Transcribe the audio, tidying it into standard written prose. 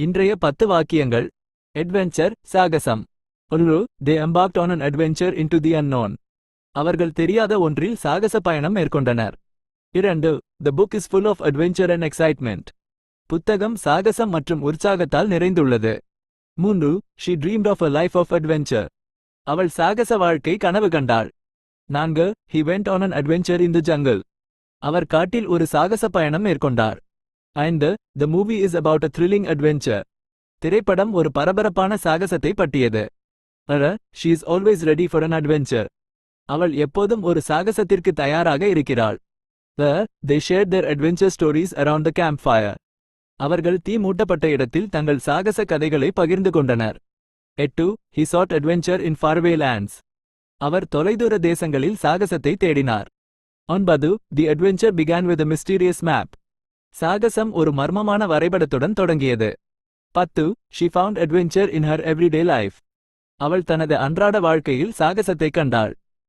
இன்றைய 10 வாக்கியங்கள். அட்வென்ச்சர், சாகசம். 1. They embarked on an adventure into the unknown. அவர்கள் தெரியாத ஒன்றில் சாகச பயணம் மேற்கொண்டனர். 2. The book is full of adventure and excitement. புத்தகம் சாகசம் மற்றும் உற்சாகத்தால் நிறைந்துள்ளது. 3. She dreamed of a life of adventure. அவள் சாகச வாழ்க்கை கனவு கண்டாள். 4. He went on an adventure in the jungle. அவர் காட்டில் ஒரு சாகச பயணம் மேற்கொண்டார். 5. The movie is about a thrilling adventure. திரைப்படம் ஒரு பரபரப்பான சாகசத்தை பற்றியது. 6. She is always ready for an adventure. அவள் எப்போதும் ஒரு சாகசத்திற்கு தயாராக இருக்கிறாள். 7. They shared their adventure stories around the campfire. அவர்கள் தீ மூட்டப்பட்ட இடத்தில் தங்கள் சாகச கதைகளை பகிர்ந்து கொண்டனர். 8. He sought adventure in faraway lands. அவர் தொலைதூர தேசங்களில் சாகசத்தை தேடினார். 9. The adventure began with a mysterious map. சாகசம் ஒரு மர்மமான வரைபடத்துடன் தொடங்கியது. 10. She found adventure in her everyday life. அவள் தனது அன்றாட வாழ்க்கையில் சாகசத்தை கண்டாள்.